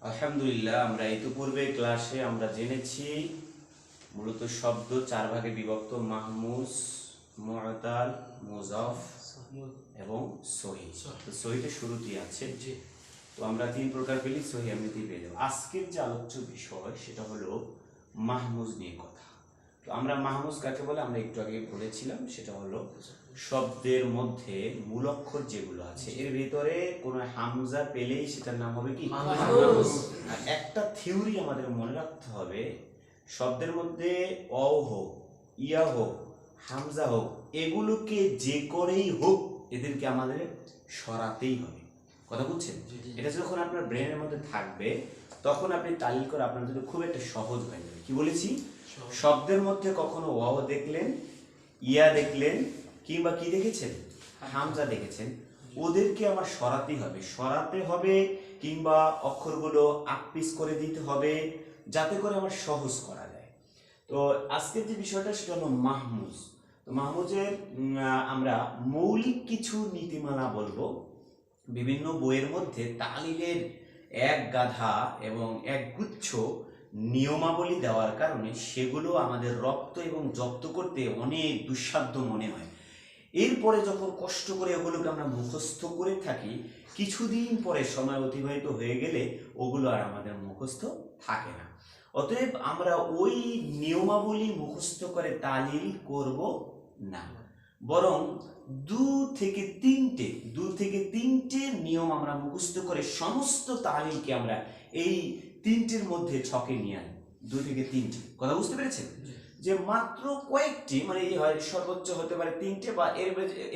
আলহামদুলিল্লাহ, আমরা ইতিপূর্বে ক্লাসে আমরা জেনেছি মূলত শব্দ চার ভাগে বিভক্ত: মাহমুজ, মুআতাল, মুজাফ এবং সহিহ। তো সহিহটা শুরুতেই আছে, তো আমরা তিন প্রকার পেলি, সহিহ এমনিতেই পেয়ে যাবো। আজকের যে আলোচ্য বিষয় সেটা হলো মাহমুজ নিয়ে কথা। তো আমরা মাহমুজ কাকে বলে আমরা একটু আগে বলেছিলাম, সেটা হলো শব্দের মধ্যে মূল অক্ষর যেগুলো আছে এর ভিতরে কোনো হামজা পেলেই সেটার নাম হবে কি মাহমুজ। আর একটা থিওরি আমাদের মনে রাখতে হবে, শব্দের মধ্যে অ হোক, ইয়া হোক, হামজা হোক, এগুলোকে যে করেই হোক এদেরকে আমাদের সরাতেই হবে। কথা বুঝছেন? এটা যখন আপনার ব্রেনের মধ্যে থাকবে তখন আপনি তালিল করে আপনার জন্য খুব একটা সহজ হয়ে যাবে। কি বলেছি? শব্দের মধ্যে কখনো অ দেখলেন, ইয়া দেখলেন, কিংবা কি দেখেছেন, হামজা দেখেছেন, ওদেরকে আমার সরাতে হবে কিংবা অক্ষরগুলো আকপিস করে দিতে হবে যাতে করে আমার সহজ করা যায়। তো আজকের যে বিষয়টা সেটা হলো মাহমুজ। তো মাহমুজের আমরা মৌলিক কিছু নীতিমালা বলবো। বিভিন্ন বইয়ের মধ্যে তালিলের এক গাধা এবং এক গুচ্ছ নিয়মাবলী দেওয়ার কারণে সেগুলো আমাদের রপ্ত এবং জব্দ করতে অনেক দুঃসাধ্য মনে হয়। এরপরে যখন কষ্ট করে ওগুলোকে আমরা মুখস্থ করে থাকি, কিছুদিন পরে সময় অতিবাহিত হয়ে গেলে ওগুলো আর আমাদের মুখস্থ থাকে না। অতএব আমরা ওই নিয়মাবলী মুখস্থ করে তালিল করব না, বরং দু থেকে তিনটে নিয়ম আমরা মুখস্থ করে সমস্ত তালিলকে আমরা এই তিনটের মধ্যে ছকে নিয়ে আনি। 2 থেকে 3টে কথা বুঝতে পেরেছেন? যে মাত্র কয়েকটি, মানে এই হয় সর্বোচ্চ হতে পারে 3টে বা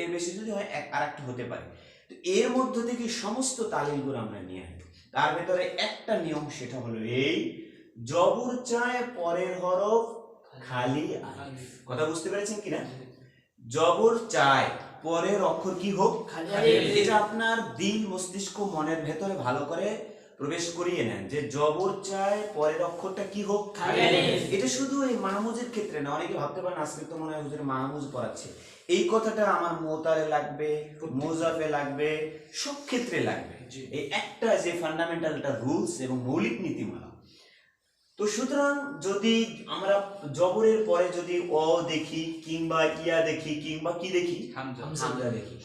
এর বেশি যদি হয় আরেকটা হতে পারে। তো এর মধ্য থেকে সমস্ত তালিলগুলো আমরা নিয়ে আনি। তার ভেতরে একটা নিয়ম, সেটা হলো এই জবর চায় পরের হরফ খালি আলিফ। কথা বুঝতে পেরেছেন কিনা? জবর চায় পরের অক্ষর কি হোক খালি আলিফ। এটা আপনার দিল, মস্তিষ্ক, মনের ভেতরে ভালো করে প্রবেশ করিয়ে নেন যে জবর চায় পরের অক্ষরটা কি হোক খালি আলিফ। এটা শুধু এই মাহমুজের ক্ষেত্রে না, অনেকে ভাবতে পারেন আজকে তো মনে হয় হুজুর মাহমুজ পড়াচ্ছে, এই কথাটা আমার মুতালে লাগবে, মুজাফে লাগবে, সব ক্ষেত্রে লাগবে। এই একটা যে ফান্ডামেন্টালটা রুলস এবং মৌলিক নীতিমালা। তো সুতরাং যদি আমরা জবরের পরে যদি অ দেখি কিংবা ইয়া দেখি কিংবা কি দেখি, হামজা দেখি,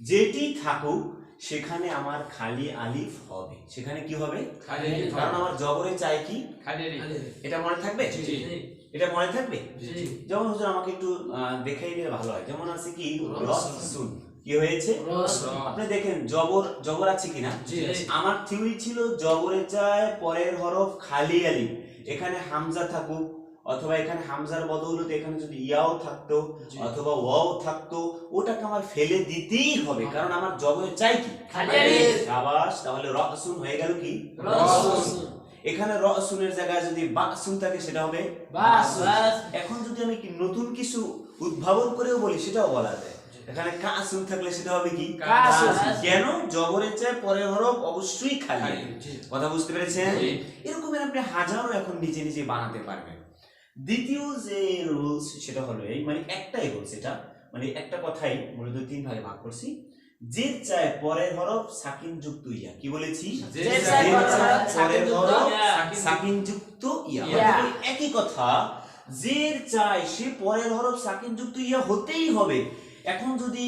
যেটি থাকুক সেখানে আমার খালি আলিফ হবে। সেখানে কি হবে? খালি আলিফ। কারণ আমার জবরে চাই কি খালি আলিফ। এটা মনে থাকবে? এটা মনে থাকবে? যেমন হুজুর আমাকে একটু দেখাই দিলে ভালো হয়। যেমন আছে কি রসুন, কি হয়েছে? আপনি দেখেন জবর আছে কিনা। আমার থিওরি ছিল জবরে চায় পরের হরফ খালি আলিফ, এখানে হামজা থাকুক অথবা এখানে হামজার বদৌলতে এখানে যদি ইয়াও থাকতো অথবা ওয়াও থাকতো, ওটাকে আমার ফেলে দিতেই হবে, কারণ আমার জবরে চাই কি খালি আলিফ। শাবাশ, তাহলে রসুন হয়ে গেল কি রসুন। এখানে রসুনের জায়গায় যদি বাসুন থাকে সেটা হবে বাসুন। এখন যদি আমি কি নতুন কিছু উদ্ভাবন করেও বলি সেটাও বলা যায়। এখানে কাসুন থাকলে সেটা হবে কি কাসুন। কেন? জবরের চাই পরের হরফ অবশ্যই খালি আলিফ। কথা বুঝতে পেরেছেন? এরকম আপনি হাজারো এখন নিজে নিজে বানাতে পারবেন। দ্বিতীয় যে রুলস সেটা হলো এই, মানে একটাই রুলস, এটা মানে একটা কথাই মূলত 3 ভাগে ভাগ করছি। জের চায় পরের হরফ সাকিন যুক্ত ইয়া। কি বলেছি? জের চায় পরের হরফ সাকিন যুক্ত ইয়া। একই কথা, জের চায় সে পরের হরফ সাকিন যুক্ত ইয়া হতেই হবে। এখন যদি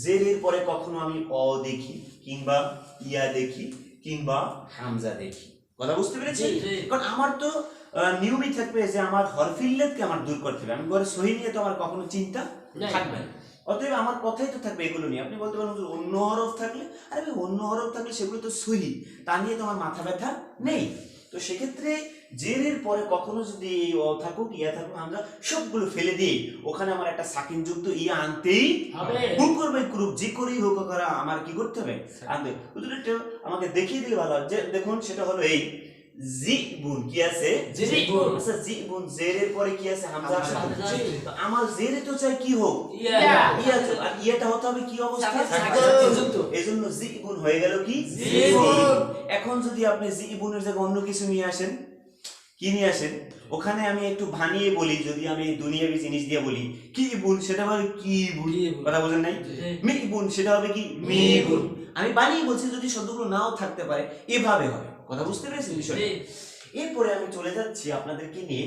জেরের পরে কখনো আমি অ দেখি কিংবা ইয়া দেখি কিংবা হামজা দেখি, কথা বুঝতে পেরেছি? কারণ আমার তো নিয়মই থাকবে যে আমার হরফিল্লাতকে আমার দূর করতে হবে। আমি ঘরে সহি নিয়ে তো আমার কখনো চিন্তা থাকবে না। অতএব আমার কথাই তো থাকবে এগুলো নিয়ে। আপনি বলতে পারেন অন্য হরফ থাকলে, আরে অন্য হরফ থাকলে সেগুলো তো সহি, তা নিয়ে তো আমার মাথা ব্যথা নেই। তো সেক্ষেত্রে জেরের পরে কখনো যদি এই অ থাকুক, ইয়া থাকুক, হামজা সবগুলো ফেলে দিয়ে ওখানে আমার একটা সাকিন যুক্ত ইয়া আনতেই হবে। বুকুর বাই কুরুপ যে করেই হোক করা আমার কি করতে হবে? আনতে। হুজুর আমাকে দেখিয়ে দিলে ভালো হয়। যে দেখুন সেটা হলো এই জিবুন, কি আছে? জিবুন। আচ্ছা জিবুন, জেরের পরে কি আছে? হামজা আছে। তো আমার জেরে তো চাই কি হোক ইয়া। ইয়া তো আর ইয়াটা হতে হবে কি অবস্থায়? সাকিন যুক্ত। এজন্য জিবুন হয়ে গেল কি জিবুন। এখন যদি আপনি জিবুনের জায়গায় অন্য কিছু নিয়ে আসেন, কি নিয়ে আসেন, ওখানে আমি একটু ভানিয়ে বলি, যদি আমি দুনিয়াবি জিনিস দিয়ে বলি কি বুন, সেটা হবে কি বুন। কথা বুঝেন নাই? মি বুন, সেটা হবে কি মি বুন। আমি বানিয়ে বলছি, যদি শব্দগুলো নাও থাকতে পারে এভাবে হবে। কথা বুঝতে পেরেছেন বিষয়টা? এরপরে আমি চলে যাচ্ছি আপনাদেরকে নিয়ে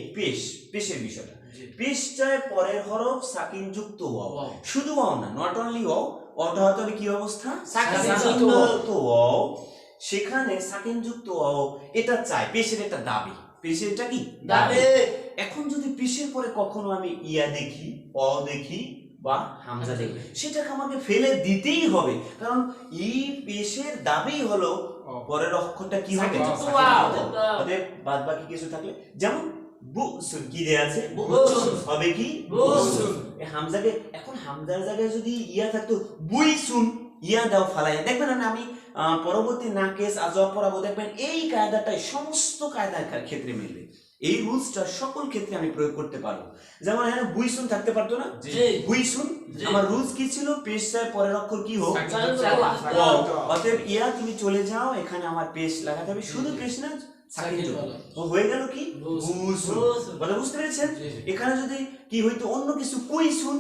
পেশের বিষয়টা। পেশটায় পরের হরফ সাকিন যুক্ত ওয়াও, শুধু ওয়াও না, নট অনলি ওয়াও, ওয়াওটা হতে হবে কি অবস্থা? সাকিন যুক্ত ওয়াও। সেখানে সাকিন যুক্ত ওয়াও এটা চাই, পেশের এটা দাবি, পেশের এটা কি দাবি। এখন যদি পেশের পরে কখনো আমি ইয়া দেখি, অ দেখি বা হামজা দেখি, সেটাকে আমাকে ফেলে দিতেই হবে, কারণ এই পেশের দাবি হলো পরের অক্ষরটা কি হবে? অতএব বাদ বাকি কিছু থাকলে, যেমন বুসুন কি দেয়া আছে, হবে কি বুসুন। এই হামজাকে, এখন হামজার জায়গায় যদি ইয়া থাকতো বুইসুন, ইয়া দাও ফালাইয়া, দেখবেন আমি পরবর্তী নাকেস আজওয়াব পড়াবো, দেখবেন এই কায়দাটাই সমস্ত কায়দার ক্ষেত্রে মিলবে। এই রুলসটা সকল ক্ষেত্রে আমি প্রয়োগ করতে পারবো। যেমন এখানে বুইসুন থাকতে পারতো না, বুইসুন, আমার রুলস কি ছিল? পেশায় পরের অক্ষর কি হোক, অতএব ইয়া তুমি চলে যাও, এখানে আমার পেশ লাগাতে হবে, শুধু পেশ না সাকিন যুক্ত, হয়ে গেল কি বুসুন। কথা বুঝতে পেরেছেন? এখানে যদি কি হইতো অন্য কিছু কুইসুন,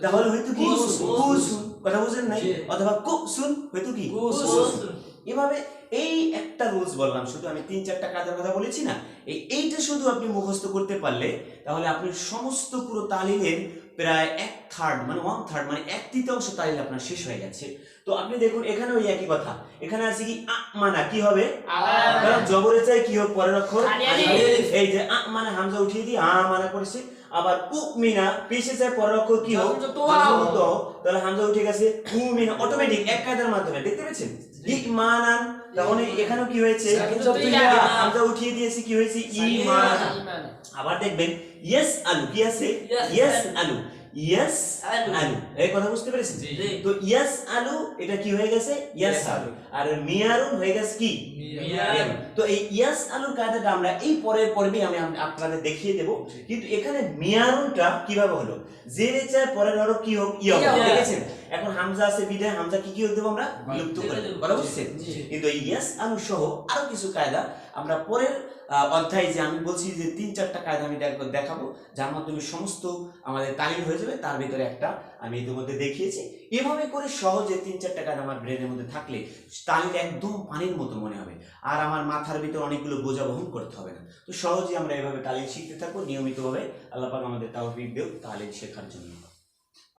তাহলে হয়তো কি কুসুন, কথা বুঝেন নাই, অথবা কুসুন হয়তো কি কুসুন। এভাবে এই একটা রুলস বললাম, শুধু আমি 3-4টা কায়দার কথা বলেছি না, এইটা শুধু আপনি মুখস্থ করতে পারলে তাহলে আপনি সমস্ত পুরো তালিমের প্রায় 1/3 মানে 1/3 মানে 1/3 তালিম আপনার শেষ হয়ে গেছে। তো আপনি দেখুন এখানে ওই একই কথা, এখানে আছে কি মানা, কি হবে? কারণ জবরে চাই কি হোক পরের অক্ষর, এই যে মানে হামজা উঠিয়ে দিয়ে মানা করেছে। আবার উমিনা পেশে চাই পরের অক্ষর কি হোক, তাহলে হামজা উঠে গেছে, উমিনা অটোমেটিক এক কায়দার মাধ্যমে, দেখতে পেয়েছেন? ইমানান, তাহলে এখানেও কি হয়েছে, হামজা উঠিয়ে দিয়েছি, কি হয়েছে? ঈমান। আবার দেখবেন ইয়েস আলু, কি আছে? ইয়েস আলু, ইয়েস আলু, এই কথা বুঝতে পেরেছেন? তো ইয়েস আলু এটা কি হয়ে গেছে? ইয়েস আলু। আর মিয়ারুন হয়ে গেছে কি মিয়ারুন। তো এই ইয়েস আলুর কায়দাটা আমরা এই পরের পর্বে আমি আপনাদের দেখিয়ে দেব। কিন্তু এখানে মিয়ারুনটা কিভাবে হলো? জেরে চায় পরের হরফ কি হোক ইয়া, দেখেছেন? এখন হামজা আছে বিদায়, হামজা কি হোক দেব আমরা? বিলুপ্ত করে দেব। কথা বুঝছেন? কিন্তু এই ইয়েস আলু সহ আরো কিছু কায়দা আমরা পরের অধ্যায়ে, যে আমি বলছি যে 3-4টা কায়দা আমি দেখাবো, যার মাধ্যমে সমস্ত আমাদের তালিম হয়ে যাবে। তার ভিতরে একটা আমি ইতিমধ্যে দেখিয়েছি। এভাবে করে সহজে 3-4টা কায়দা আমার ব্রেনের মধ্যে থাকলে তালিম একদম পানির মতো মনে হবে, আর আমার মাথার ভিতর অনেকগুলো বোঝা বহন করতে হবে না। তো সহজে আমরা এভাবে তালিম শিখতে থাকবো নিয়মিতভাবে। আল্লাহ পাক আমাদের তাওফিক দেও তালিম শেখার জন্য।